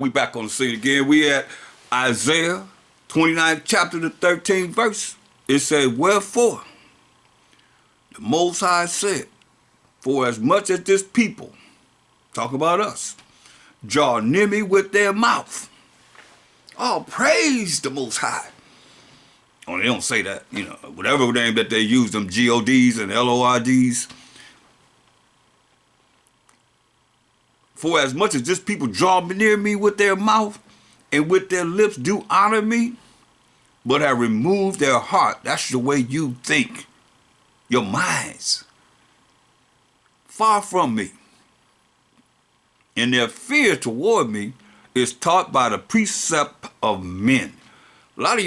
We back on the scene again. We at Isaiah 29th chapter, the 13th verse. It says, wherefore the Most High said, for as much as this people, talk about us, draw near me with their mouth. Oh, praise the Most High. Oh, they don't say that, whatever name that they use, them G-O-Ds and L-O-R-Ds. For as much as this people draw near me with their mouth and with their lips do honor me, but have removed their heart. That's the way you think. Your minds. Far from me. And their fear toward me is taught by the precept of men. A lot of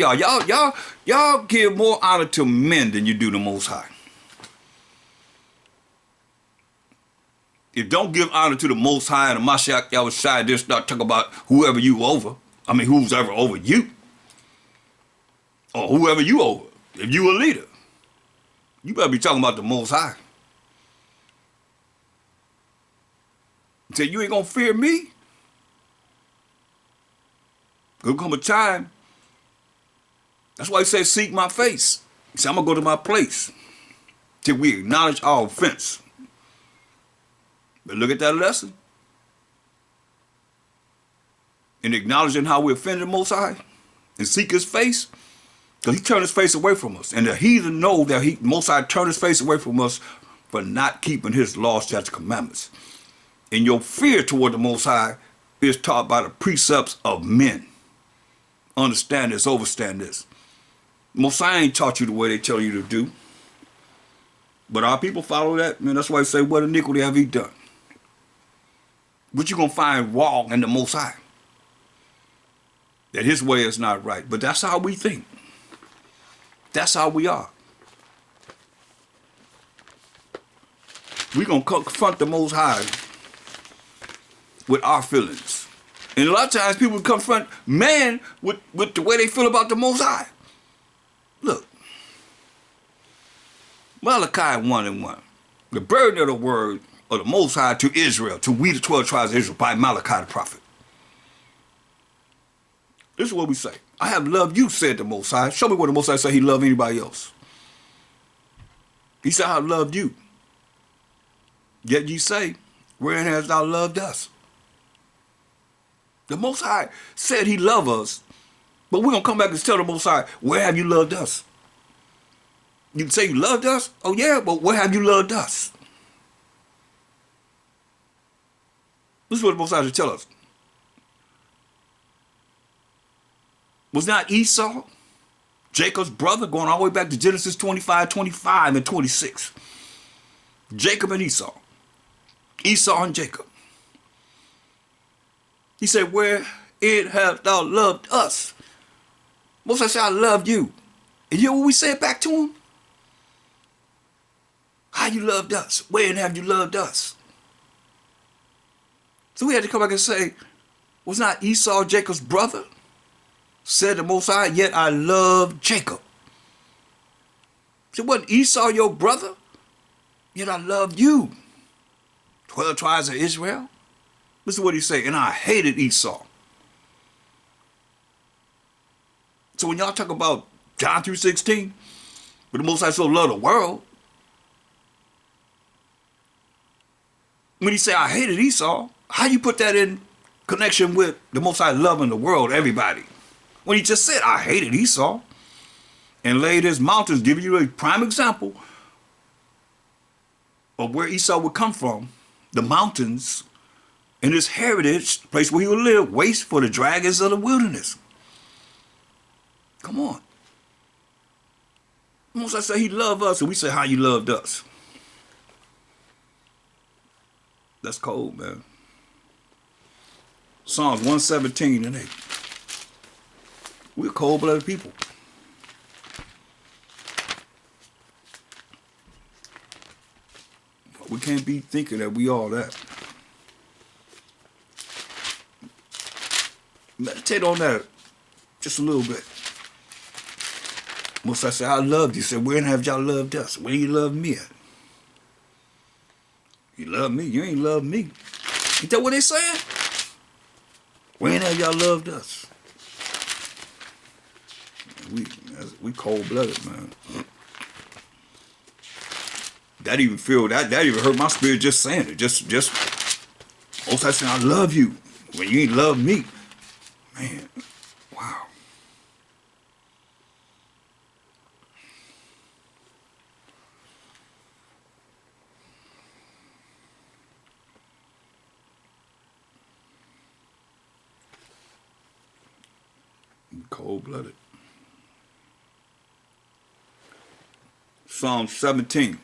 y'all give more honor to men than you do the Most High. If don't give honor to the Most High and the Mashiach Yahushua, then start talking about whoever you over. I mean, who's ever over you. Or whoever you over. If you a leader, you better be talking about the Most High. Say, you ain't gonna fear me? There'll come a time. That's why he said, seek my face. He said, I'm gonna go to my place till we acknowledge our offense. But look at that lesson. In acknowledging how we offended the Most High and seek his face, because he turned his face away from us. And the heathen know that Most High turned his face away from us for not keeping his laws, statutes, commandments. And your fear toward the Most High is taught by the precepts of men. Understand this, overstand this. Most High ain't taught you the way they tell you to do. But our people follow that, man. That's why they say, what iniquity have he done? What you gonna find wrong in the Most High? That his way is not right. But that's how we think. That's how we are. We gonna confront the Most High with our feelings. And a lot of times people confront man with the way they feel about the Most High. Look. Malachi 1:1. The burden of the word of the Most High to Israel, to we the 12 tribes of Israel, by Malachi the prophet. This is what we say. I have loved you, said the Most High. Show me where the Most High said he loved anybody else. He said, I have loved you. Yet ye say, wherein hast thou loved us? The Most High said he loved us, but we're going to come back and tell the Most High, where have you loved us? You say you loved us? Oh yeah, but where have you loved us? This is what the Most High should tell us. Was not Esau, Jacob's brother, going all the way back to Genesis 25 and 26. Jacob and Esau. Esau and Jacob. He said, where it have thou loved us? Most High said, I loved you. And you know what we said back to him? How you loved us? When have you loved us? So we had to come back and say, was not Esau Jacob's brother? Said the Most High, yet I love Jacob. So wasn't Esau your brother? Yet I loved you. 12 tribes of Israel. This is what he said, and I hated Esau. So when y'all talk about John 3:16, but the Most High so loved the world, when he said I hated Esau, how you put that in connection with the Most High loving the world, everybody? When he just said, I hated Esau and laid his mountains, giving you a prime example of where Esau would come from, the mountains and his heritage, the place where he would live, waste for the dragons of the wilderness. Come on. Most I say he loved us, and we say how you loved us. That's cold, man. Psalms 117:8. We're cold-blooded people. We can't be thinking that we all that. Meditate on that just a little bit. Most I say, I loved you. Said, when have y'all loved us? When you love me at? You love me. You ain't love me. Ain't that what they saying? When have y'all loved us? We cold blooded, man. That even hurt my spirit just saying it. Just most I saying I love you when you ain't love me. Man, wow. Cold blooded. Psalm 17.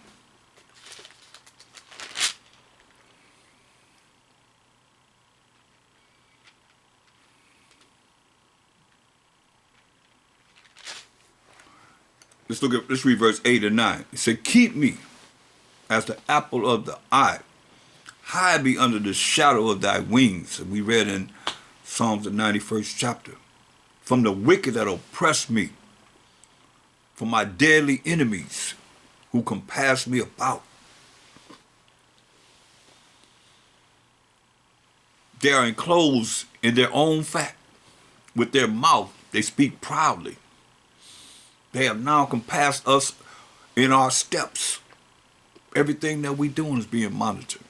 Let's read verse 8 and 9. It said, keep me as the apple of the eye. Hide me under the shadow of thy wings. We read in Psalms the 91st chapter. From the wicked that oppress me, from my deadly enemies who compass me about. They are enclosed in their own fat. With their mouth they speak proudly. They have now compassed us in our steps. Everything that we doing is being monitored.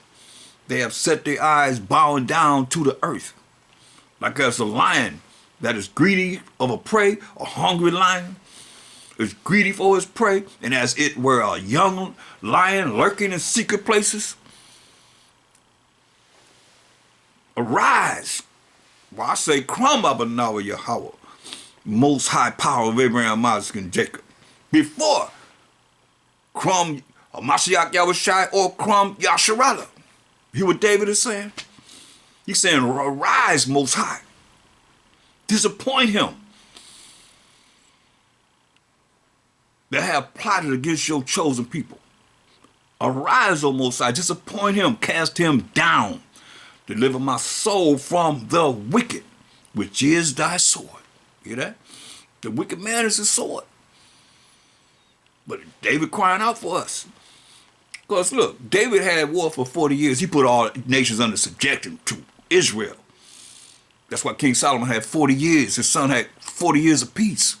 They have set their eyes bowing down to the earth. Like as a lion that is greedy of a prey, a hungry lion is greedy for his prey, and as it were a young lion lurking in secret places. Arise. Well, I say, Krum Abanawa Yahweh, most high power of Abraham, Isaac, and Jacob. Before Krum Mashiach Yahushai or Krum Yasharala. Hear what David is saying? He's saying, arise, most high. Disappoint him that have plotted against your chosen people. Arise, O Most High, disappoint him, cast him down. Deliver my soul from the wicked, which is thy sword. Hear that? The wicked man is his sword. But David crying out for us. Because look, David had war for 40 years. He put all nations under subjection to Israel. That's why King Solomon had 40 years. His son had 40 years of peace.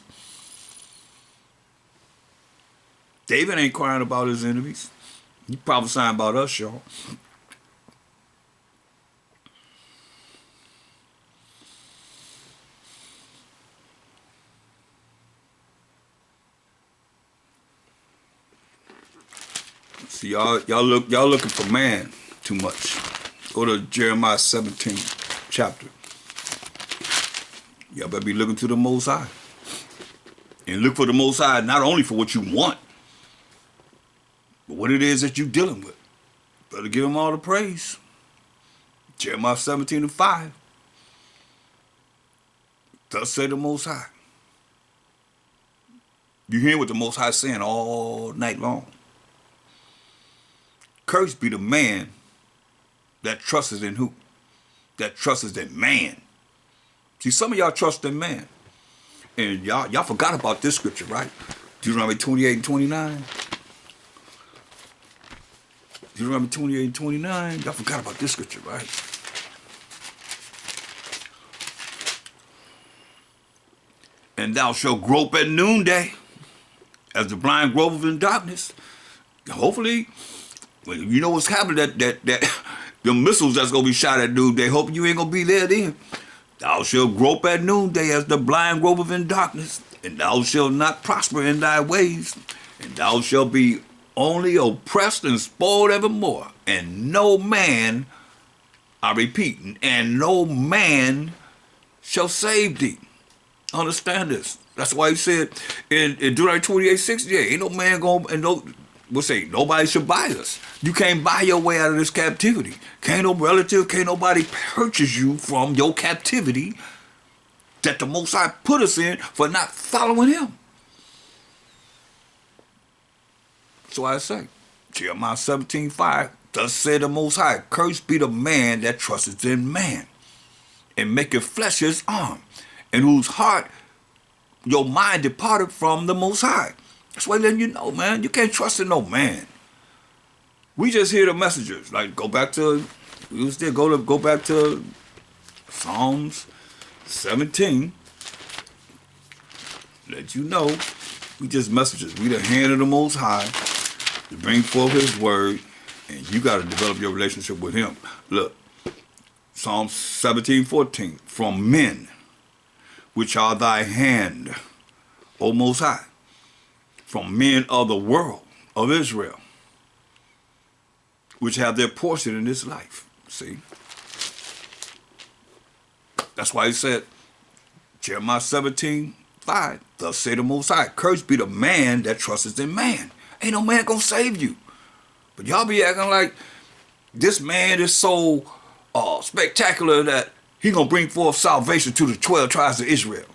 David ain't crying about his enemies. He prophesying about us, y'all. See, y'all looking for man too much. Go to Jeremiah 17 chapter. Y'all better be looking to the Most High. And look for the Most High not only for what you want, but what it is that you're dealing with. Better give him all the praise. Jeremiah 17 and 5. Thus say the Most High. You hear what the Most High is saying all night long. Cursed be the man that trusts in who? That trusts in man. See, some of y'all trust in man. And y'all forgot about this scripture, right? Deuteronomy 28 and 29. Deuteronomy 28 and 29. Y'all forgot about this scripture, right? And thou shalt grope at noonday as the blind gropeth in darkness. Hopefully, well, you know what's happening, that the missiles that's going to be shot at noonday, hoping you ain't going to be there then. Thou shalt grope at noonday as the blind gropeth in darkness, and thou shalt not prosper in thy ways, and thou shalt be only oppressed and spoiled evermore, and no man, I repeat, and no man shall save thee. Understand this. That's why he said in Deuteronomy 28:68, ain't no man going, and no, we'll say, nobody should buy us. You can't buy your way out of this captivity. Can't no relative, can't nobody purchase you from your captivity that the Most High put us in for not following him. So I say, Jeremiah 17:5, thus said the Most High, cursed be the man that trusteth in man, and maketh flesh his arm, and whose heart your mind departed from the Most High. That's why letting you know, man, you can't trust in no man. We just hear the messengers. Like, go back to Psalms 17, let you know, we just messages. We the hand of the Most High to bring forth His word, and you got to develop your relationship with Him. Look, Psalm 17:14, from men, which are thy hand, O Most High, from men of the world of Israel, which have their portion in this life. See? That's why he said, Jeremiah 17:5, thus say the Most High, cursed be the man that trusteth in man. Ain't no man gonna save you. But y'all be acting like this man is so spectacular that he gonna bring forth salvation to the 12 tribes of Israel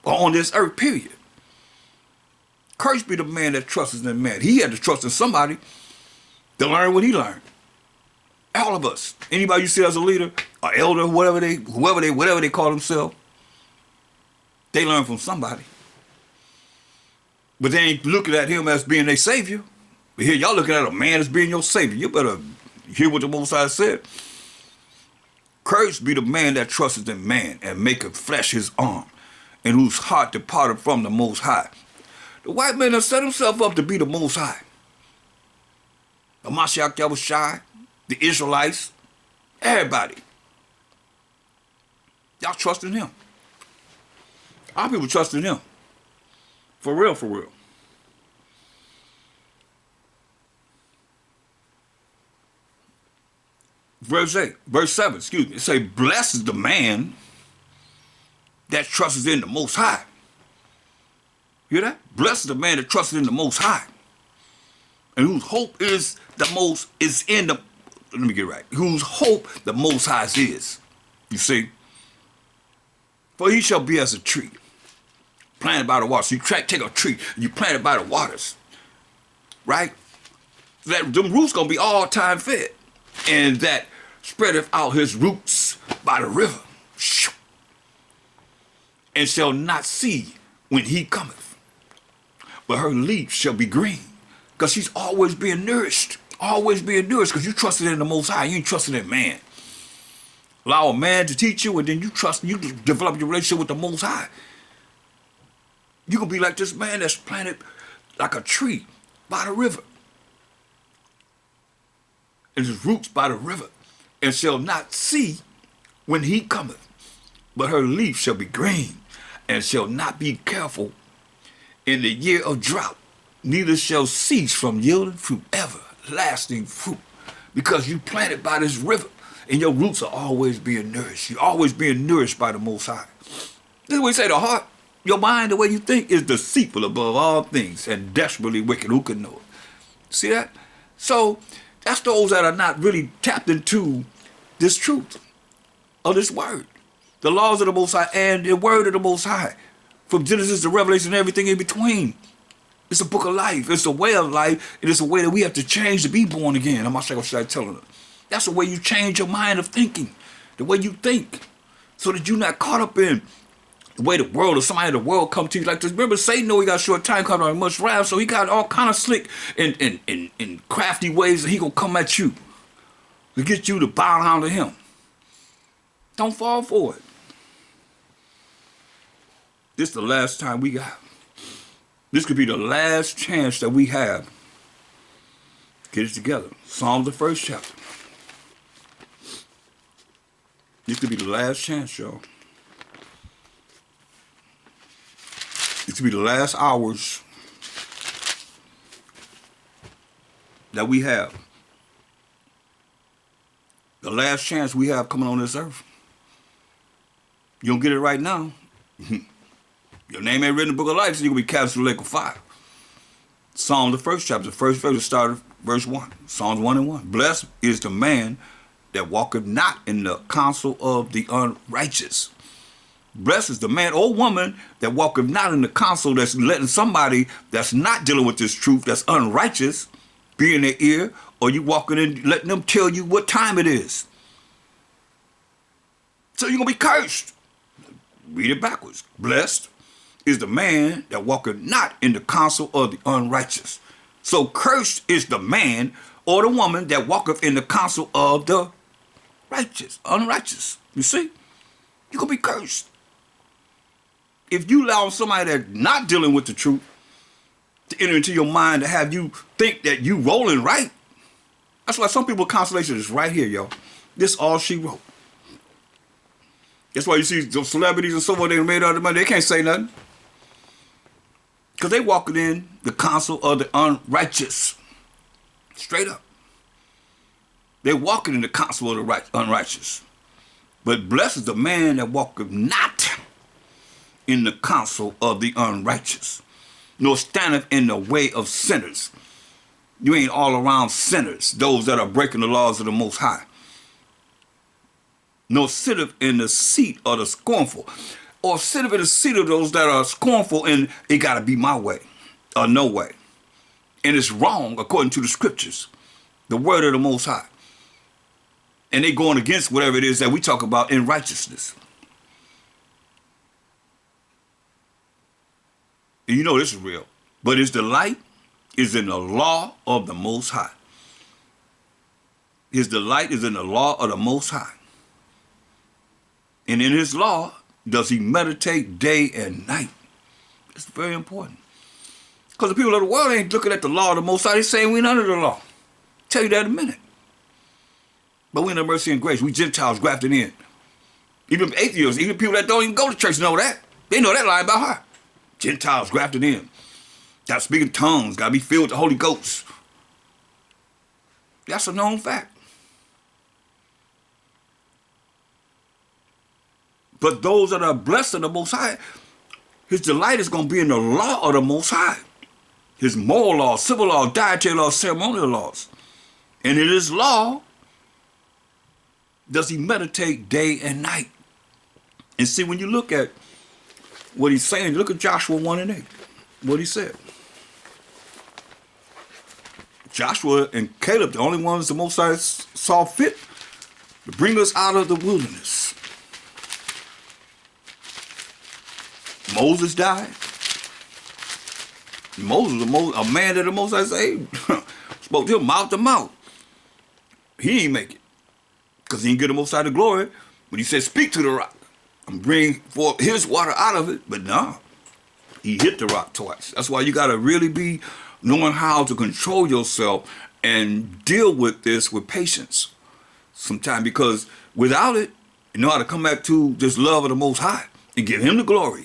on this earth, period. Cursed be the man that trusteth in man. He had to trust in somebody to learn what he learned. All of us. Anybody you see as a leader, or elder, whatever they call themselves, they learn from somebody. But they ain't looking at him as being their savior. But here y'all looking at a man as being your savior. You better hear what the Most High said. Cursed be the man that trusteth in man and maketh flesh his arm, and whose heart departed from the Most High. The white man has set himself up to be the Most High. The Mashiach Yahushua, the Israelites, everybody. Y'all trust in him. Our people trust in him. For real, for real. Verse 7, excuse me. It say, blessed is the man that trusts in the Most High. Hear that? Blessed is the man that trusts in the Most High, and whose hope is in the, let me get it right, whose hope the Most High is. You see? For he shall be as a tree planted by the water. So you take a tree and you plant it by the waters, right? That them roots gonna be all time fed, and that spreadeth out his roots by the river, and shall not see when he cometh, but her leaf shall be green, because she's always being nourished, because you trusted in the Most High, you ain't trusted in man. Allow a man to teach you, and then you develop your relationship with the Most High. You can be like this man that's planted like a tree by the river, and his roots by the river, and shall not see when he cometh, but her leaf shall be green, and shall not be careful in the year of drought, neither shall cease from yielding fruit, everlasting fruit, because you planted by this river, and your roots are always being nourished. You're always being nourished by the Most High. This is what he say, the heart, your mind, the way you think, is deceitful above all things, and desperately wicked. Who can know it? See that? So that's those that are not really tapped into this truth of this word, the laws of the Most High and the word of the Most High, from Genesis to Revelation and everything in between. It's a book of life. It's a way of life. It is a way that we have to change to be born again. I'm telling them. That's the way you change your mind of thinking, the way you think, so that you're not caught up in the way the world or somebody in the world come to you like this. Remember, Satan know he got short time coming on much wrath, so he got all kind of slick and crafty ways that he gonna come at you to get you to bow down to him. Don't fall for it. This is the last time we got. This could be the last chance that we have. Get it together. Psalms, the first chapter. This could be the last chance, y'all. This could be the last hours that we have. The last chance we have coming on this earth. You don't get it right now. Your name ain't written in the book of life, so you're going to be cast into the lake of fire. Psalm, the first chapter, the first verse, started verse 1. Psalms 1 and 1. Blessed is the man that walketh not in the counsel of the unrighteous. Blessed is the man or woman that walketh not in the counsel that's letting somebody that's not dealing with this truth, that's unrighteous, be in their ear, or you walking in letting them tell you what time it is. So you're going to be cursed. Read it backwards. Blessed is the man that walketh not in the counsel of the unrighteous. So cursed is the man or the woman that walketh in the counsel of the unrighteous. You see? You're going to be cursed. If you allow somebody that's not dealing with the truth to enter into your mind to have you think that you rolling right, that's why some people consolation is right here, yo. This all she wrote. That's why you see those celebrities and so forth, they made all the money, they can't say nothing. Because they walking in the counsel of the unrighteous. Straight up. They're walking in the counsel of the unrighteous. But blessed is the man that walketh not in the counsel of the unrighteous, nor standeth in the way of sinners. You ain't all around sinners, those that are breaking the laws of the Most High. Nor sitteth in the seat of the scornful, or sitteth in the seat of those that are scornful, and it got to be my way or no way. And it's wrong according to the scriptures, the word of the Most High. And they going against whatever it is that we talk about in righteousness. And you know this is real. But his delight is in the law of the Most High. His delight is in the law of the Most High. And in his law does he meditate day and night. It's very important. Because the people of the world ain't looking at the law of the Most High. They're saying we ain't under the law. Tell you that in a minute. But we in the mercy and grace. We Gentiles grafted in. Even atheists, even people that don't even go to church know that. They know that line by heart. Gentiles grafted in. Got to speak in tongues. Got to be filled with the Holy Ghost. That's a known fact. But those that are blessed of the Most High, his delight is going to be in the law of the Most High. His moral laws, civil laws, dietary laws, ceremonial laws. And in his law, does he meditate day and night. And see, when you look at what he's saying, look at Joshua 1 and 8, what he said. Joshua and Caleb, the only ones the Most High saw fit to bring us out of the wilderness. Moses died. Moses, a man that the Most High saved, spoke to him mouth to mouth. He didn't make it. Because he didn't get the Most High the glory. But he said, speak to the rock and bring forth his water out of it. But no, he hit the rock twice. That's why you got to really be knowing how to control yourself and deal with this with patience sometimes. Because without it, you know how to come back to this love of the Most High and give him the glory.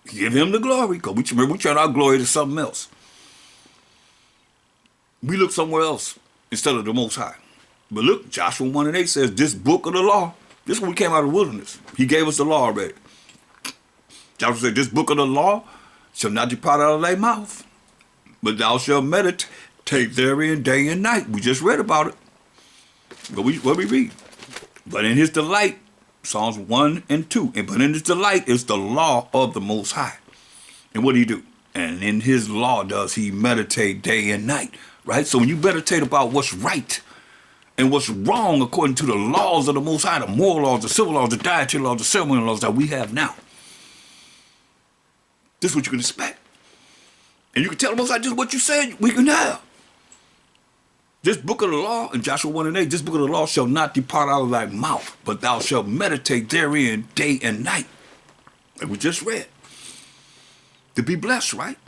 Give him the glory. Because we turn our glory to something else. We look somewhere else instead of the Most High. But look, Joshua 1 and 8 says, this book of the law, this is when we came out of the wilderness. He gave us the law already. Joshua said, this book of the law shall not depart out of thy mouth, but thou shalt meditate therein day and night. We just read about it. What we read. But in his delight, Psalms 1 and 2, but in his delight is the law of the Most High. And what do he do? And in his law does he meditate day and night, right? So when you meditate about what's right, and what's wrong according to the laws of the Most High, the moral laws, the civil laws, the dietary laws, the ceremonial laws that we have now. This is what you can expect. And you can tell the Most High just what you said we can have. This book of the law, in Joshua 1 and 8, this book of the law shall not depart out of thy mouth, but thou shalt meditate therein day and night. Like we just read. To be blessed, right?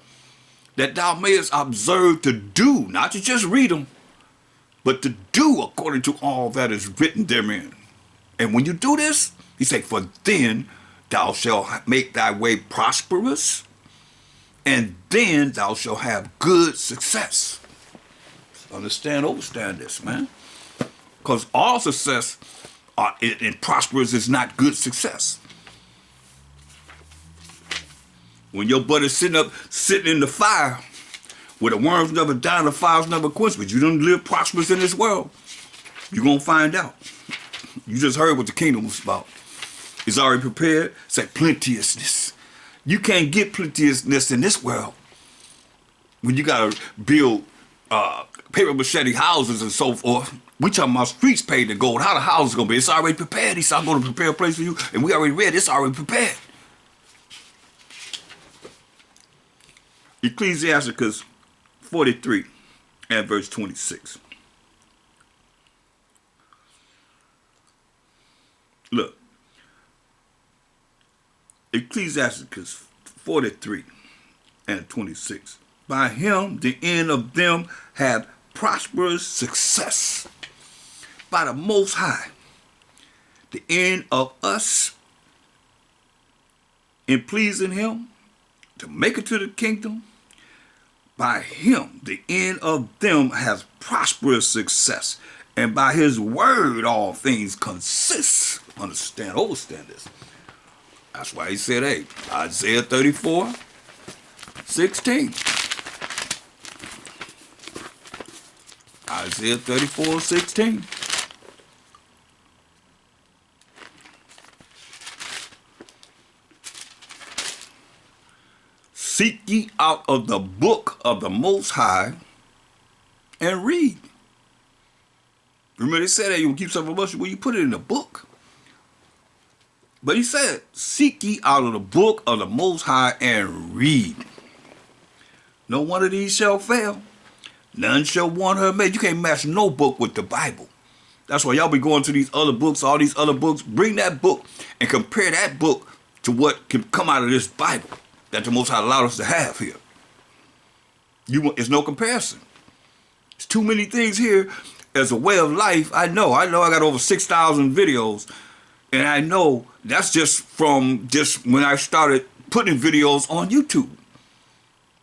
That thou mayest observe to do, not to just read them, but to do according to all that is written therein. And when you do this, he said, for then thou shalt make thy way prosperous, and then thou shalt have good success. Understand this, man. Because all success and prosperous is not good success. When your butt is sitting in the fire, where the worms never die and the fires never quench, but you don't live prosperous in this world, you're going to find out. You just heard what the kingdom was about. It's already prepared. It's like plenteousness. You can't get plenteousness in this world when you got to build paper machete houses and so forth. We talking about streets paved in gold. How the house is going to be? It's already prepared. He said, I'm going to prepare a place for you. And we already read, it's already prepared. Ecclesiasticus 43 and verse 26. Look. Ecclesiasticus 43 and 26. By him the end of them had prosperous success. By the Most High, the end of us in pleasing him to make it to the kingdom, by him the end of them has prosperous success. And by his word all things consist. Overstand this. That's why he said, hey, Isaiah 34, 16. Isaiah 34, 16. Seek ye out of the book of the Most High and read. Remember they said that you will keep something from us, well, you put it in the book. But he said, seek ye out of the book of the Most High and read. No one of these shall fail. None shall want her made. You can't match no book with the Bible. That's why y'all be going to these other books, all these other books. Bring that book and compare that book to what can come out of this Bible that the Most High allowed us to have here. It's no comparison. It's too many things here as a way of life. I know I got over 6,000 videos, and I know that's just from just when I started putting videos on YouTube.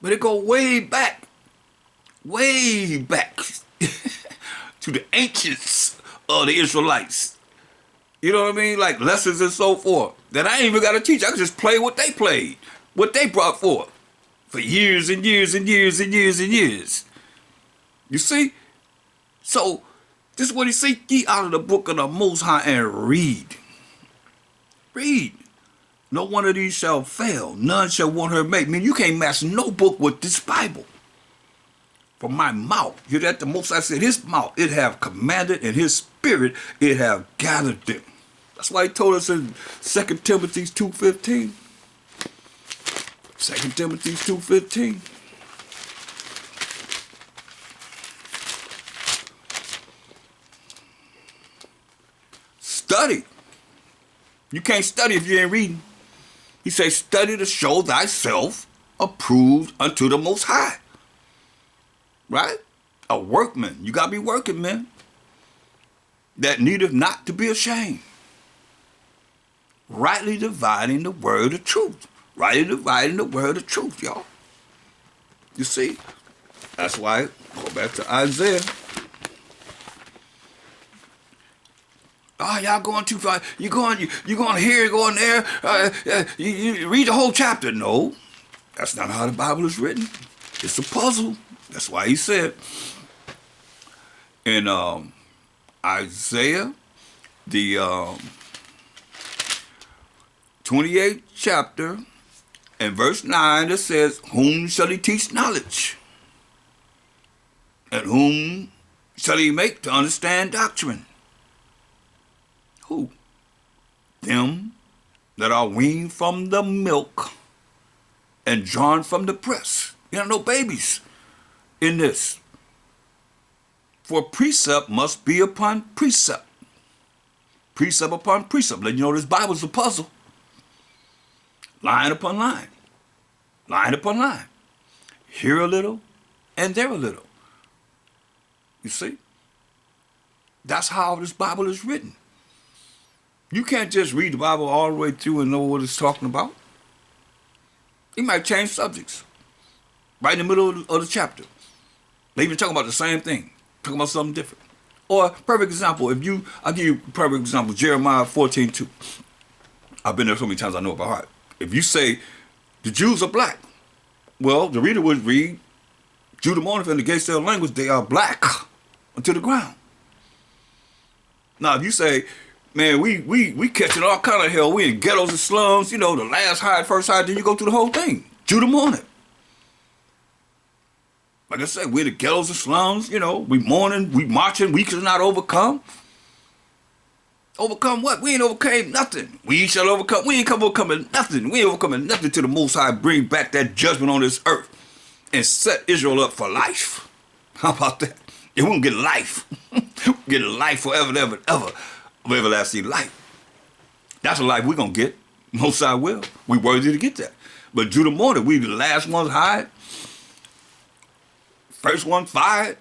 But it go way back to the ancients of the Israelites. You know what I mean? Like lessons and so forth that I ain't even got to teach. I can just play what they played, what they brought forth for years and years and years and years and years. You see? So this is what he said, ye out of the book of the Most High and read. Read. No one of these shall fail. None shall want her made. I mean, you can't match no book with this Bible. From my mouth, you hear that? The Most High said, his mouth, it have commanded, and his spirit, it have gathered them. That's why he told us in 2 Timothy 2:15. 2 Timothy 2:15. Study. You can't study if you ain't reading. He says, study to show thyself approved unto the Most High. Right? A workman. You got to be working, man. That needeth not to be ashamed. Rightly dividing the word of truth. Rightly dividing the word of truth, y'all. You see? That's why, go back to Isaiah. Oh, y'all going too far. You going here, going there. You read the whole chapter. No, that's not how the Bible is written. It's a puzzle. That's why he said in Isaiah, the 28th chapter, and verse 9, it says, whom shall he teach knowledge? And whom shall he make to understand doctrine? Who? Them that are weaned from the milk and drawn from the breast. You know, no babies in this. For precept must be upon precept. Precept upon precept. Let you know this Bible's a puzzle. Line upon line. Line upon line. Here a little and there a little. You see? That's how this Bible is written. You can't just read the Bible all the way through and know what it's talking about. He might change subjects right in the middle of the chapter. They even talking about the same thing, talking about something different. Or, perfect example, I'll give you a perfect example, Jeremiah 14:2. I've been there so many times I know it by heart. If you say, the Jews are black, well, the reader would read, Judah Monif in the gates of their language, they are black unto the ground. Now, if you say, man, we catching all kind of hell. We in ghettos and slums, you know, the last hide, first hide, then you go through the whole thing. Judah mourning. Like I said, we're the ghettos and slums, you know, we mourning, we marching, we cannot overcome. Overcome what? We ain't overcame nothing. We shall overcome. We ain't overcoming nothing. We ain't overcoming nothing till the Most High bring back that judgment on this earth and set Israel up for life. How about that? It won't get life. Get life forever and ever and ever. Of everlasting life. That's a life we're going to get. Most High will. We worthy to get that. But Judah morning, we the last ones hired, first one fired.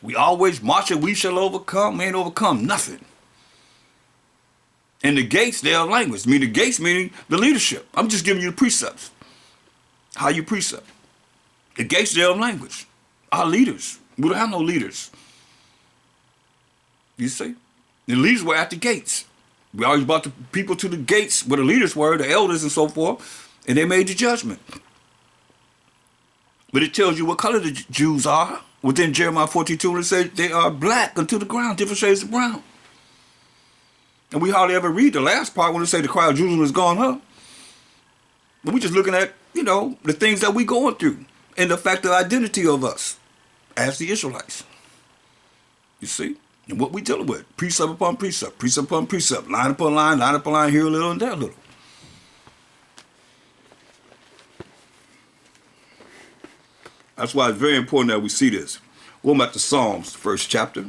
We always march and we shall overcome. We ain't overcome nothing. And the gates, they are language. I mean, the gates meaning the leadership. I'm just giving you the precepts. How you precept. The gates, they are language. Our leaders. We don't have no leaders. You see? The leaders were at the gates. We always brought the people to the gates where the leaders were, the elders and so forth, and they made the judgment. But it tells you what color the Jews are. Within Jeremiah 42, it says they are black unto the ground, different shades of brown. And we hardly ever read the last part when it say the cry of Jerusalem is gone up. But we just looking at, the things that we going through and the fact of identity of us as the Israelites. You see? And what we dealing with, precept upon precept, precept upon precept, line upon line here a little and there a little. That's why it's very important that we see this. Going back to Psalms, first chapter.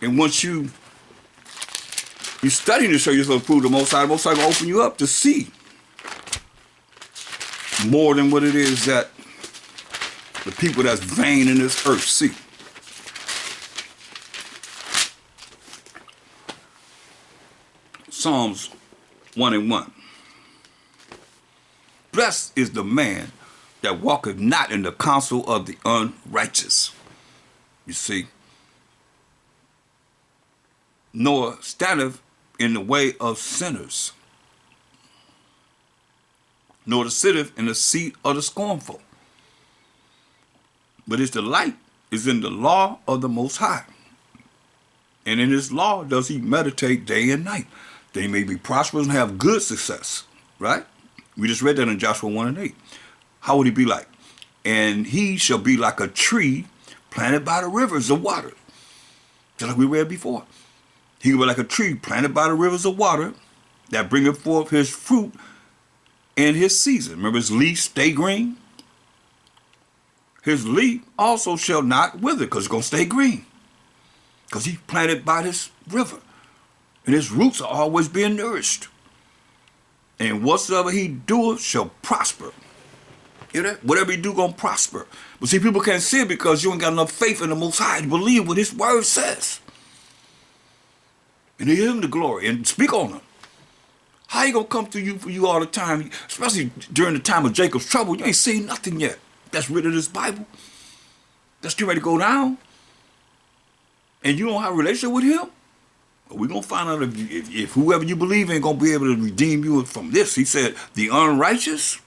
And once you studying to show yourself approved, the Most High will open you up to see more than what it is that the people that's vain in this earth see. Psalms 1:1. Blessed is the man that walketh not in the counsel of the unrighteous. You see, nor standeth in the way of sinners, nor sitteth in the seat of the scornful. But his delight is in the law of the Most High. And in his law does he meditate day and night. They may be prosperous and have good success. Right? We just read that in Joshua 1:8. How would he be like? And he shall be like a tree planted by the rivers of water. Just like we read before. He will be like a tree planted by the rivers of water that bringeth forth his fruit in his season. Remember, his leaf stay green? His leaf also shall not wither, because it's going to stay green. Because he's planted by this river. And his roots are always being nourished. And whatsoever he doeth shall prosper. Hear that? Whatever he do going to prosper. But see, people can't see it because you ain't got enough faith in the Most High to believe what his word says. And to give him the glory and speak on him. How he going to come to you for you all the time, especially during the time of Jacob's trouble? You ain't seen nothing yet. That's written in this Bible. That's getting ready to go down. And you don't have a relationship with him? We're going to find out if whoever you believe in going to be able to redeem you from this. He said, the unrighteous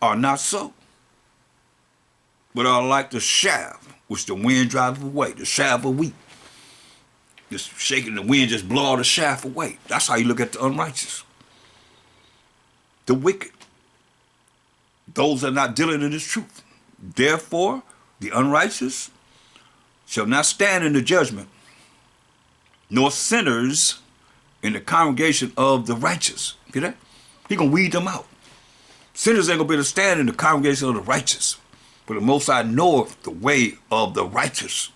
are not so, but are like the chaff which the wind driveth away, the chaff of wheat. Just shaking the wind, just blow all the chaff away. That's how you look at the unrighteous. The wicked. Those that are not dealing in this truth. Therefore, the unrighteous shall not stand in the judgment, nor sinners in the congregation of the righteous. Get that? He gonna weed them out. Sinners ain't gonna be able to stand in the congregation of the righteous. For the Most High knoweth the way of the righteous,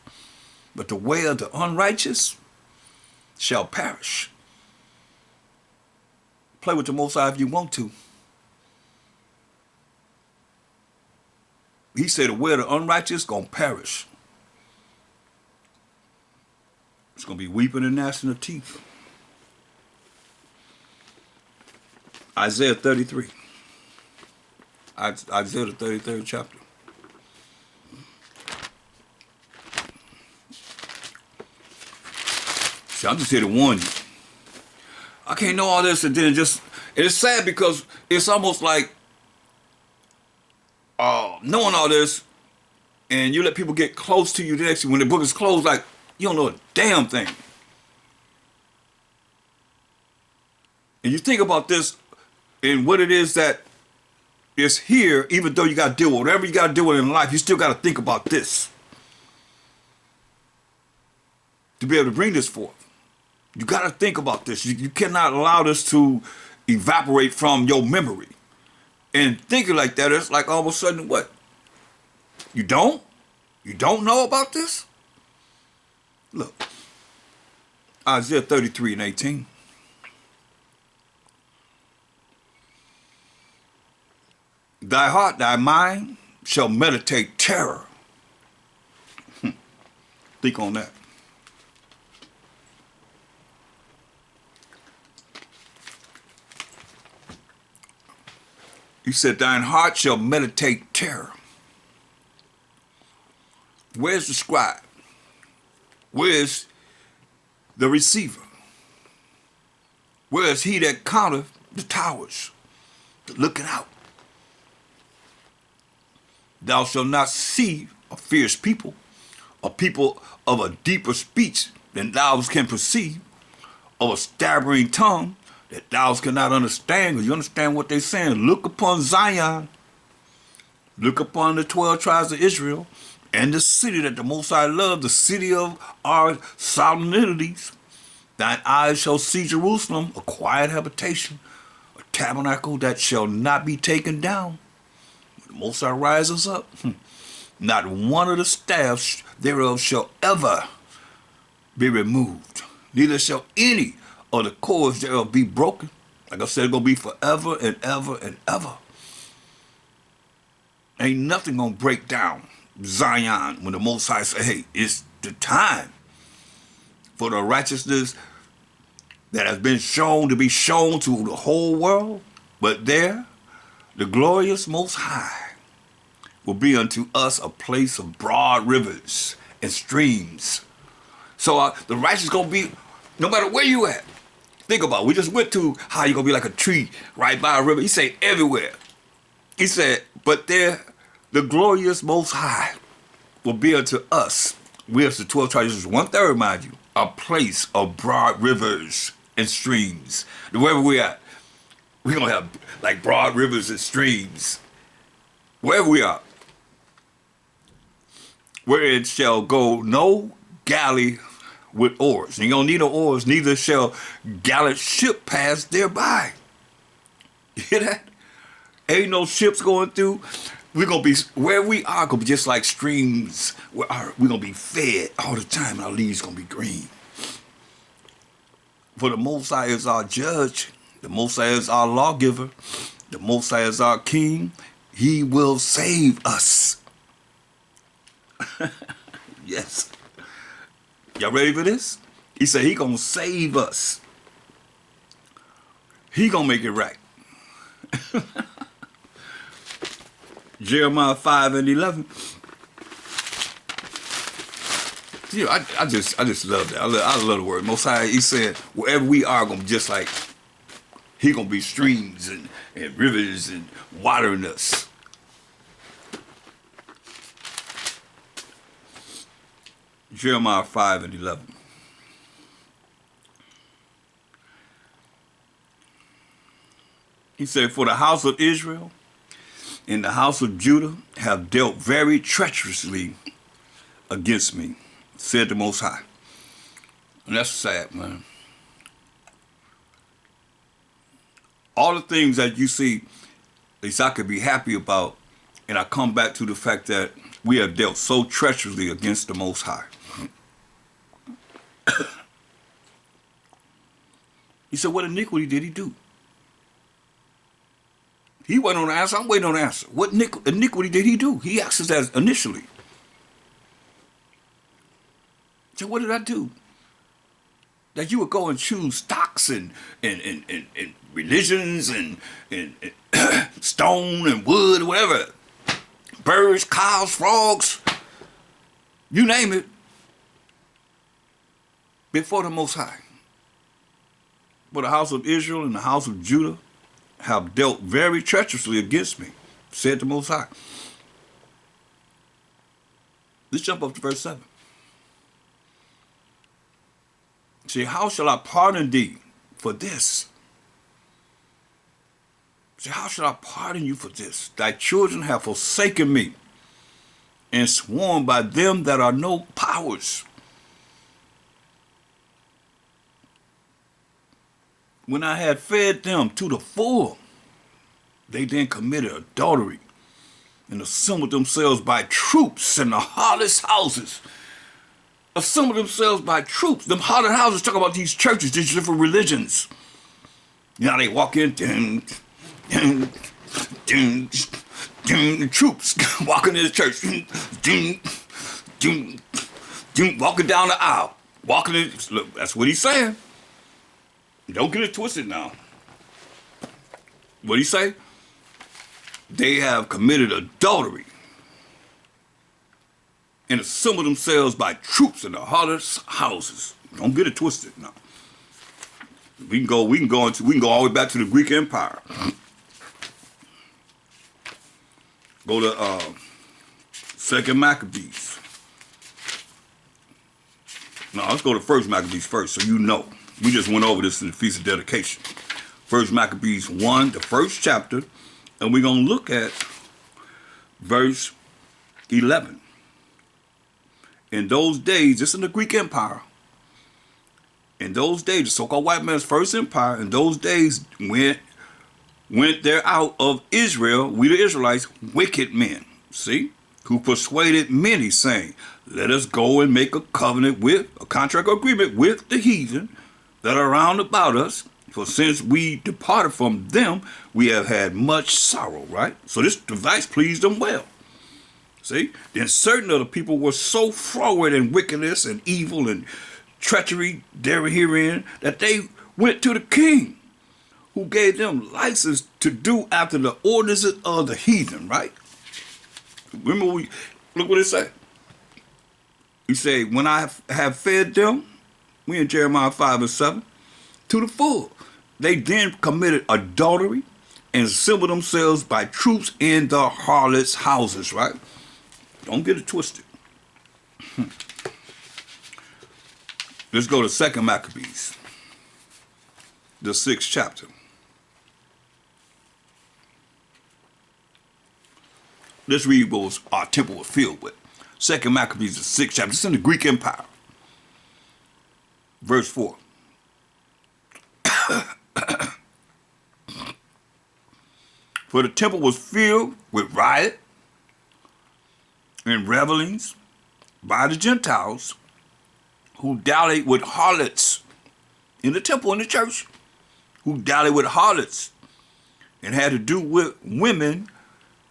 but the way of the unrighteous shall perish. Play with the Most High if you want to. He said the way of the unrighteous gonna perish. It's going to be weeping and gnashing of teeth. Isaiah 33. Isaiah the 33rd chapter. See, I'm just here to warn you. I can't know all this and then just... And it's sad because it's almost like knowing all this and you let people get close to you next when the book is closed, like, you don't know a damn thing. And you think about this and what it is that is here, even though you got to deal with whatever you got to deal with in life, you still got to think about this. To be able to bring this forth. You got to think about this. You cannot allow this to evaporate from your memory. And thinking like that, it's like all of a sudden, what? You don't? You don't know about this? Look, Isaiah 33 and 18. Thy heart, thy mind shall meditate terror. Think on that. He said, thine heart shall meditate terror. Where's the scribe? Where's the receiver? Where's he that counteth the towers, looking out? Thou shalt not see a fierce people, a people of a deeper speech than thou can perceive, of a stammering tongue that thou cannot understand, because you understand what they're saying. Look upon Zion. Look upon the 12 tribes of Israel and the city that the Most High loved, the city of our solemnities. Thine eyes shall see Jerusalem, a quiet habitation, a tabernacle that shall not be taken down. When the Most High rises up, not one of the staffs thereof shall ever be removed, neither shall any of the cords thereof be broken. Like I said, it's going to be forever and ever and ever. Ain't nothing going to break down Zion when the Most High say, hey, it's the time for the righteousness that has been shown to be shown to the whole world. But there, the glorious Most High will be unto us a place of broad rivers and streams. So the righteous going to be, no matter where you at. Think about it. We just went to how you're going to be like a tree right by a river. He said everywhere. He said, but there, the glorious Most High will be unto us, we as the 12 tribes, 1/3, mind you, a place of broad rivers and streams. Wherever we at, we're going to have like broad rivers and streams. Wherever we are. Where it shall go no galley with oars. You don't need no oars, neither shall gallant ship pass thereby. You hear that? Ain't no ships going through. We're going to be, where we are, going to be just like streams. We're going to be fed all the time, and our leaves going to be green. For the Most High is our judge. The Most High is our lawgiver. The Most High is our king. He will save us. Yes. Y'all ready for this? He said he gonna save us. He gonna make it right. Jeremiah 5 and 11. You know, I just love that. I love the word. Most High, he said, wherever we are gonna be just like, he gonna be streams and rivers and watering us. Jeremiah 5 and 11. He said, for the house of Israel and the house of Judah have dealt very treacherously against me, said the Most High. And that's sad, man. All the things that you see, at least I could be happy about, and I come back to the fact that we have dealt so treacherously against the Most High. He said, what iniquity did he do? He wasn't on the answer. I'm waiting on the answer. What iniquity did he do? He asked us that initially. So what did I do? That you would go and choose stocks and religions and stone and wood, whatever. Birds, cows, frogs, you name it, before the Most High. For the house of Israel and the house of Judah have dealt very treacherously against me, said the Most High. Let's jump up to verse 7. See, how shall I pardon thee for this? See, how shall I pardon you for this? Thy children have forsaken me and sworn by them that are no powers. When I had fed them to the full, they then committed adultery and assembled themselves by troops in the harlot's houses. assemble themselves by troops. Them haunted houses talk about these churches, these different religions. You know, they walk in, the troops walking in the church, walking down the aisle, walking in. Look, that's what he's saying. Don't get it twisted now. What he say? They have committed adultery and assemble themselves by troops in the harlot's houses. Don't get it twisted now. We can go all the way back to the Greek Empire. Go to Second Maccabees. No, let's go to First Maccabees first, so you know. We just went over this in the Feast of Dedication. First Maccabees 1, the first chapter, and we're gonna look at verse 11. In those days, this is the Greek Empire. In those days, the so-called white man's first empire, in those days went there out of Israel, we the Israelites, wicked men, see, who persuaded many, saying, let us go and make a covenant with, a contract or agreement with the heathen that are round about us. For since we departed from them, we have had much sorrow, right? So this device pleased them well. See? Then certain of the people were so froward in wickedness and evil and treachery there herein that they went to the king, who gave them license to do after the ordinances of the heathen, right? Remember, look what it said. He said, when I have fed them, we in Jeremiah 5 and 7, to the full. They then committed adultery and assembled themselves by troops in the harlots' houses, right? Don't get it twisted. Let's go to 2 Maccabees, the 6th chapter. Let's read what our temple was filled with. 2 Maccabees, the 6th chapter. It's in the Greek Empire. Verse 4. For the temple was filled with riot and revelings by the Gentiles who dallied with harlots in the temple, in the church, who dallied with harlots and had to do with women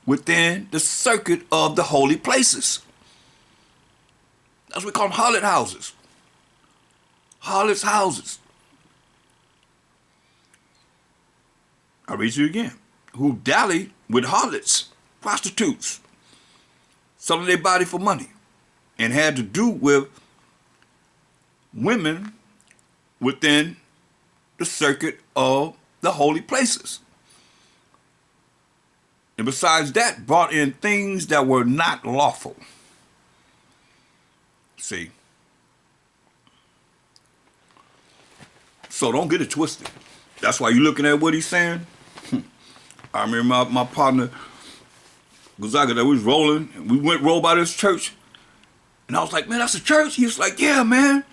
within the circuit of the holy places. That's what we call them, harlot houses. Harlots' houses. I'll read you again. Who dallied with harlots, prostitutes, selling their body for money, and had to do with women within the circuit of the holy places. And besides that, brought in things that were not lawful. See? So don't get it twisted. That's why you're looking at what he's saying. I remember my partner, Gonzaga, that we was rolling, and we went roll by this church. And I was like, man, that's a church? He was like, yeah, man.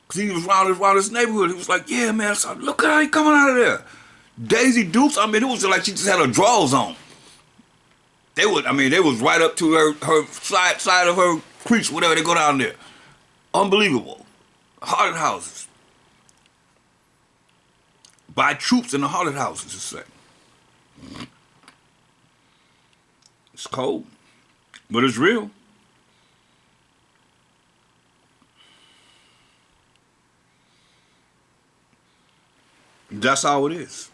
Because he was around this neighborhood. He was like, yeah, man. So look at how he coming out of there. Daisy Dukes, I mean, it was like she just had her drawers on. They was right up to her side of her crease, whatever, they go down there. Unbelievable. Haunted houses. By troops in the haunted houses, it say. It's cold, but it's real. That's how it is.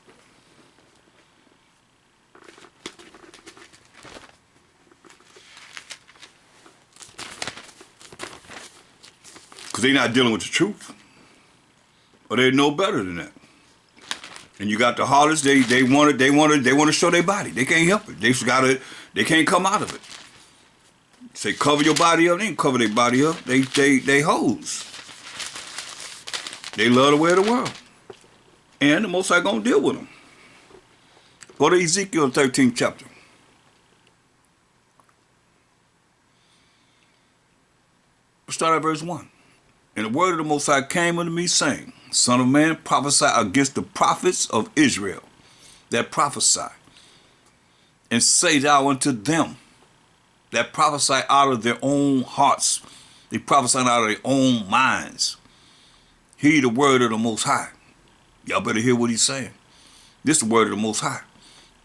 Because they're not dealing with the truth. Or they know better than that. And you got the harlots, they want to show their body. They can't help it. They can't come out of it. Say cover your body up, they ain't cover their body up. They hoes. They love the way of the world. And the Most High gonna deal with them. Go to Ezekiel 13th chapter. Start at verse 1. And the word of the Most High came unto me, saying, Son of man, prophesy against the prophets of Israel that prophesy, and say thou unto them that prophesy out of their own hearts They prophesying out of their own minds. Hear the word of the Most High. Y'all better hear what he's saying. This is the word of the Most High.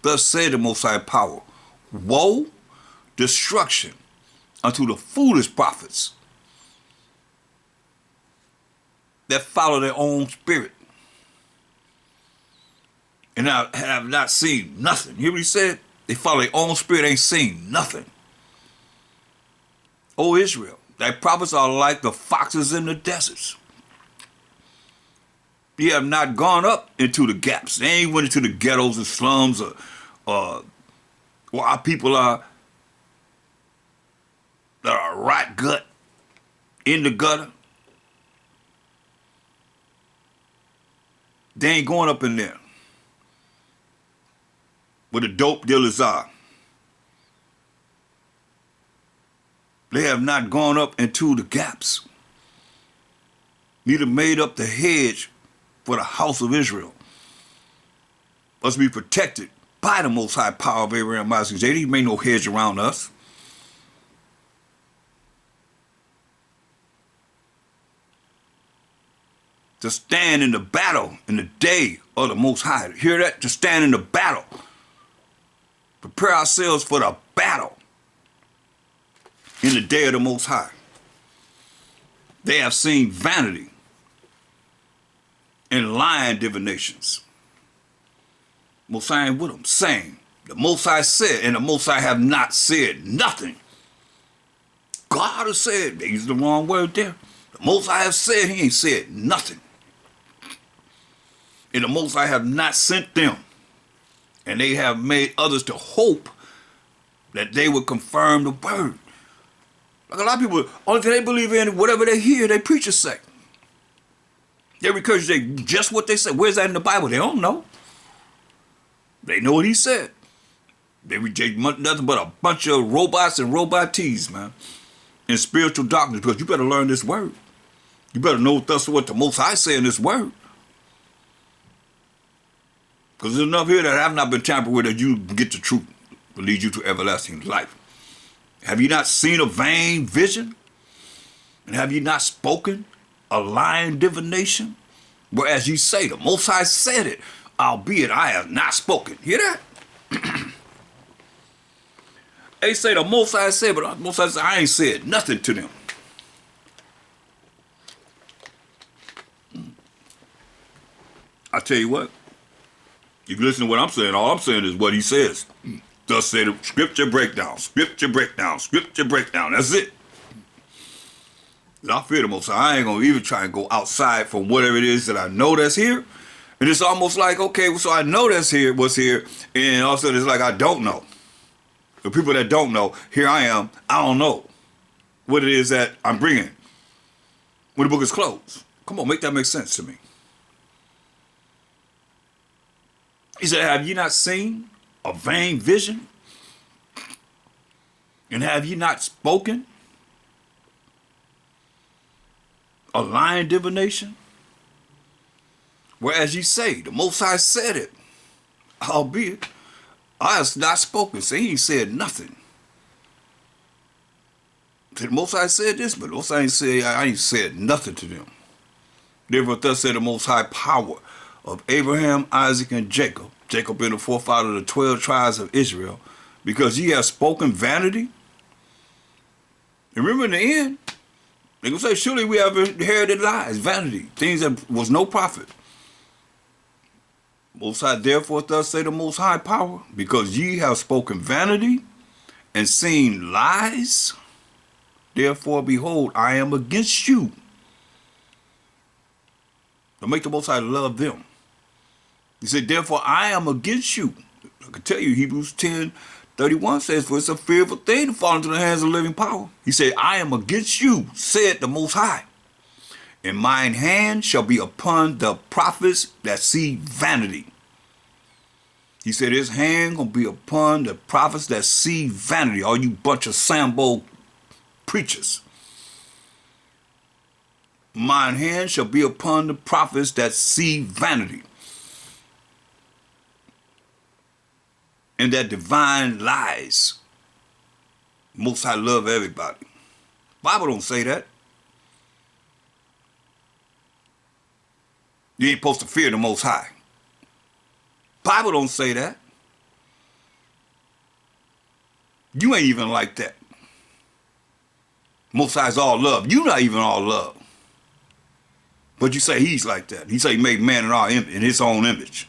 Thus said the Most High power, woe, destruction unto the foolish prophets that follow their own spirit and have not seen nothing. Hear what he said? They follow their own spirit, ain't seen nothing. O Israel, thy prophets are like the foxes in the deserts. Ye have not gone up into the gaps. They ain't went into the ghettos and slums or where our people are that are rot gut in the gutter. They ain't going up in there where the dope dealers are. They have not gone up into the gaps, neither made up the hedge for the house of Israel. Must be protected by the Most High power of Abraham, Isaac, and Jacob. He made no hedge around us. To stand in the battle in the day of the Most High. Hear that? To stand in the battle. Prepare ourselves for the battle in the day of the Most High. They have seen vanity and lying divinations. Most High ain't with them, saying, the Most High said, and the Most High have not said nothing. God has said, they used the wrong word there. The Most High have said, he ain't said nothing. And the Most High have not sent them. And they have made others to hope that they would confirm the word. Like a lot of people, only thing they believe in, whatever they hear, they preachers say. They regurgitate just what they said. Where's that in the Bible? They don't know. They know what he said. They reject nothing but a bunch of robots and robotees, man, in spiritual darkness, because you better learn this word. You better know thus what the Most High say in this word. Because there's enough here that have not been tampered with that you can get the truth to lead you to everlasting life. Have you not seen a vain vision? And have you not spoken a lying divination? Whereas ye say, the Most High said it, albeit I have not spoken. Hear that? They say the Most High said, but the Most High said, I ain't said nothing to them. I tell you what, you can listen to what I'm saying. All I'm saying is what he says. Thus say the scripture breakdown, scripture breakdown, scripture breakdown. That's it. I fear the Most High. I ain't gonna even try and go outside from whatever it is that I know that's here. And it's almost like, okay, so I know that's here, what's here, and all of a sudden it's like I don't know. The people that don't know, here I am, I don't know what it is that I'm bringing when the book is closed. Come on, make that make sense to me. He said, have you not seen a vain vision? And have you not spoken a lying divination? Whereas ye say, the Most High said it, albeit I have not spoken. So he ain't said nothing. The Most High said this, but the Most High ain't said, I ain't said nothing to them. Therefore, thus said the Most High power of Abraham, Isaac, and Jacob, Jacob being the forefather of the 12 tribes of Israel, because ye have spoken vanity. And remember in the end, they're going to say, surely we have inherited lies, vanity, things that was no profit. Most High, therefore, thus say the Most High power, because ye have spoken vanity and seen lies, therefore, behold, I am against you. Don't make the Most High love them. He said, therefore, I am against you. I can tell you, Hebrews 10:31 says, for it's a fearful thing to fall into the hands of living power. He said, I am against you, said the Most High. And mine hand shall be upon the prophets that see vanity. He said his hand gonna be upon the prophets that see vanity. All you bunch of Sambo preachers. Mine hand shall be upon the prophets that see vanity. And that divine lies. Most High love everybody. Bible don't say that. You ain't supposed to fear the Most High. Bible don't say that. You ain't even like that. Most High's all love. You not even all love. But you say he's like that. He say he made man in his own image.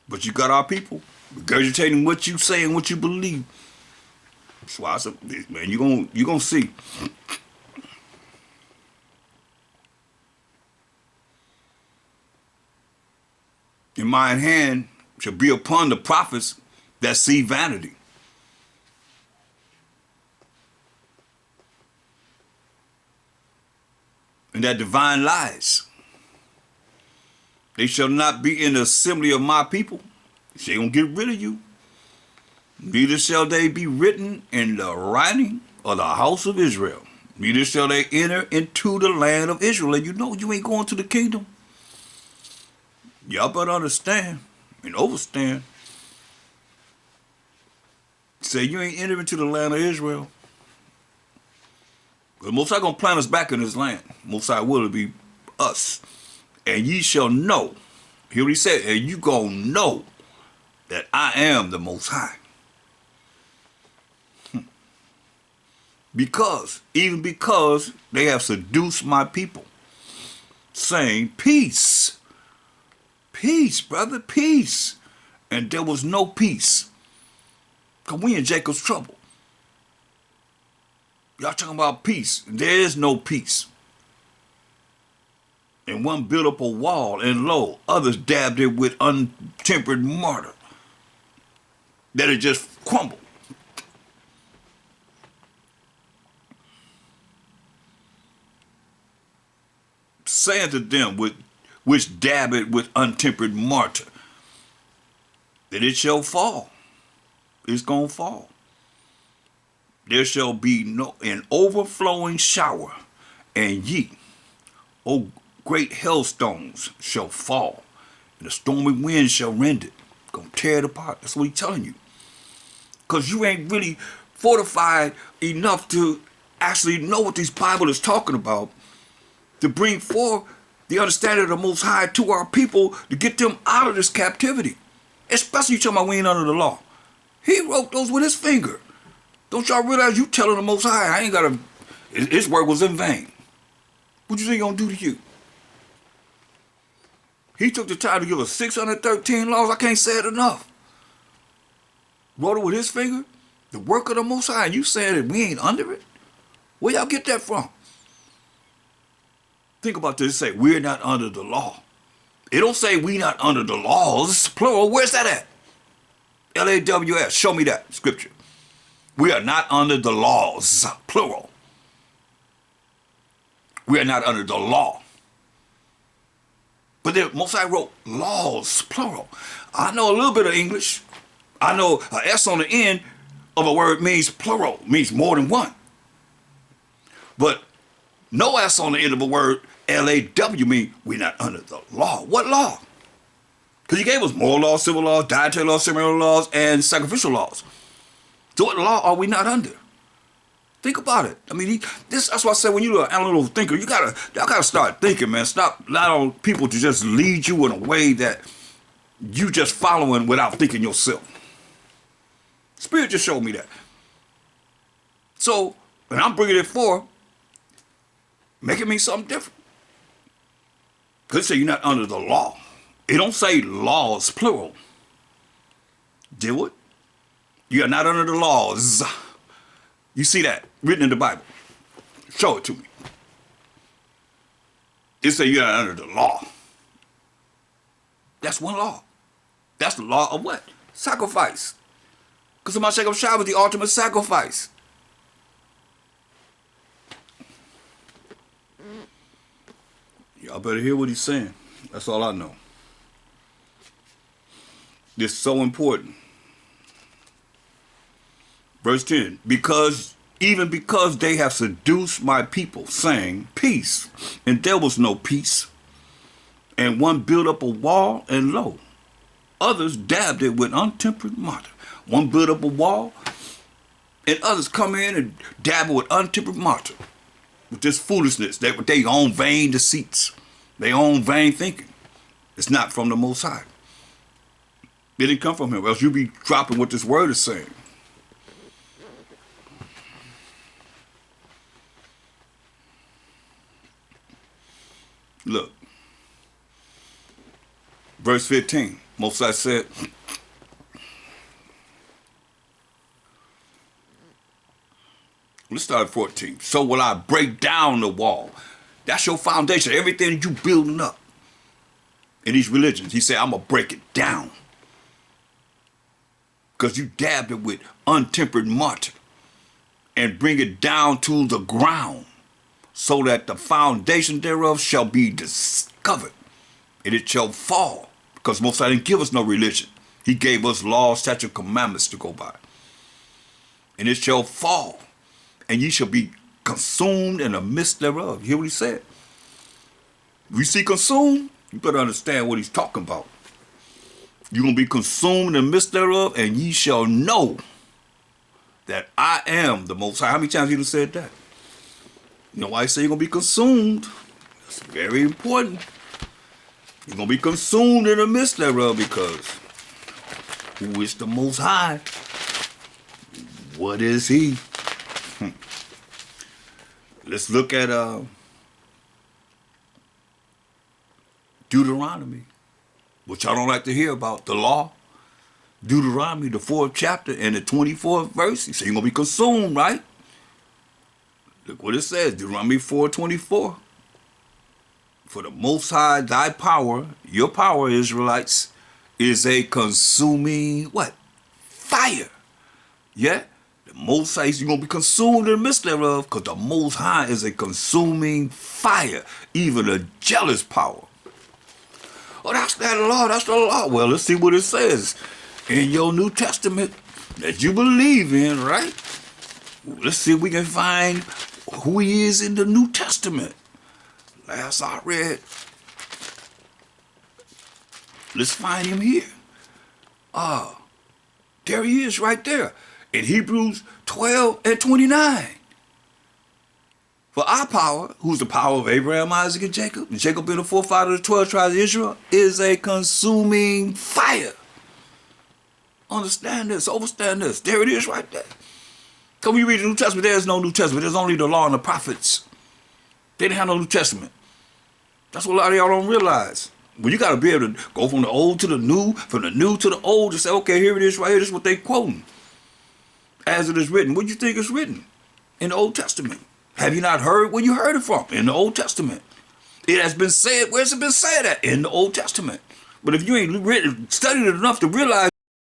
But you got our people regurgitating what you say and what you believe. That's why I said, man, you gonna see. In mine hand shall be upon the prophets that see vanity. And that divine lies. They shall not be in the assembly of my people. They gonna get rid of you. Neither shall they be written in the writing of the house of Israel. Neither shall they enter into the land of Israel. And you know you ain't going to the kingdom. Y'all better understand and overstand. Say you ain't entering into the land of Israel. But Most High gonna plant us back in this land. Most High will be us. And ye shall know. Hear what he said. And you gonna know that I am the Most High. Because they have seduced my people, saying, peace. Peace, brother, peace. And there was no peace. Because we in Jacob's trouble. Y'all talking about peace. There is no peace. And one built up a wall, and lo, others dabbed it with untempered mortar. That it just crumbled. Saying to them which dab it with untempered mortar, that it shall fall. It's gonna fall. There shall be an overflowing shower, and ye, O great hailstones, shall fall, and the stormy wind shall rend it. Gonna tear it apart. That's what he's telling you. Because you ain't really fortified enough to actually know what this Bible is talking about, to bring forth the understanding of the Most High to our people, to get them out of this captivity. Especially you talking about we ain't under the law. He wrote those with his finger. Don't y'all realize you telling the Most High, I ain't gotta, his work was in vain. What you think he gonna do to you? He took the time to give us 613 laws. I can't say it enough. Wrote it with his finger. The work of the Most High. And you saying that we ain't under it? Where y'all get that from? Think about this. It say we're not under the law. It don't say we not under the laws. It's plural. Where's that at? L-A-W-S. Show me that scripture. We are not under the laws. Plural. We are not under the law. But then Most High wrote laws, plural. I know a little bit of English. I know an S on the end of a word means plural, means more than one. But no S on the end of a word, L-A-W, means we're not under the law. What law? Because he gave us moral laws, civil laws, dietary laws, ceremonial laws, and sacrificial laws. So what law are we not under? Think about it. I mean, that's why I said when you're an analytical thinker, y'all gotta start thinking, man. Stop allowing people to just lead you in a way that you just following without thinking yourself. Spirit just showed me that. So, when I'm bringing it forth, making me something different. Because it say you're not under the law. It don't say laws, plural. Do it. You are not under the laws. You see that written in the Bible. Show it to me. It say you're not under the law. That's one law. That's the law of what? Sacrifice. Because the Mashiach of Shah was the ultimate sacrifice. Y'all better hear what he's saying. That's all I know. This is so important. Verse 10, because they have seduced my people, saying, peace, and there was no peace. And one built up a wall, and lo, Others dabbed it with untempered mortar. One built up a wall, and others come in and dabble with untempered mortar. With this foolishness, with their own vain deceits, their own vain thinking. It's not from the Most High. It didn't come from him, else you'd be dropping what this word is saying. Look, verse 15, Most High said, let's start at 14. So will I break down the wall. That's your foundation, everything you building up in these religions. He said, I'm going to break it down. Because you dabbed it with untempered mortar and bring it down to the ground, so that the foundation thereof shall be discovered, and it shall fall. Because Most High didn't give us no religion. He gave us laws, statutes, commandments to go by. And it shall fall, and ye shall be consumed in the midst thereof. You hear what he said? If you see consumed, you better understand what he's talking about. You're going to be consumed in the midst thereof, and ye shall know that I am the Most High. How many times he done said that? You know why I say you're going to be consumed? That's very important. You're going to be consumed in the midst thereof, because who is the Most High? What is he? Let's look at Deuteronomy, which I don't like to hear about, the law. Deuteronomy, the 4th chapter and the 24th verse. He said you're going to be consumed, right? Look what it says, Deuteronomy 4:24. For the Most High, thy power, your power, Israelites, is a consuming, what? Fire. Yeah? The Most High, you're going to be consumed in the midst thereof, because the Most High is a consuming fire, even a jealous power. Oh, that's that law, that's the law. Well, let's see what it says in your New Testament that you believe in, right? Let's see if we can find who he is in the New Testament. Last I read, let's find him here. There he is right there in Hebrews 12:29. For our power, who's the power of Abraham, Isaac, and Jacob being the forefather of the 12 tribes of Israel, is a consuming fire. Understand this, overstand this. There it is right there. Come you read the New Testament, there's no New Testament. There's only the law and the prophets. They didn't have no New Testament. That's what a lot of y'all don't realize. Well, you got to be able to go from the old to the new, from the new to the old, and say, okay, here it is right here. This is what they quoting. As it is written. What do you think is written in the Old Testament? Have you not heard where you heard it from? In the Old Testament. It has been said. Where's it been said at? In the Old Testament. But if you ain't studied it enough to realize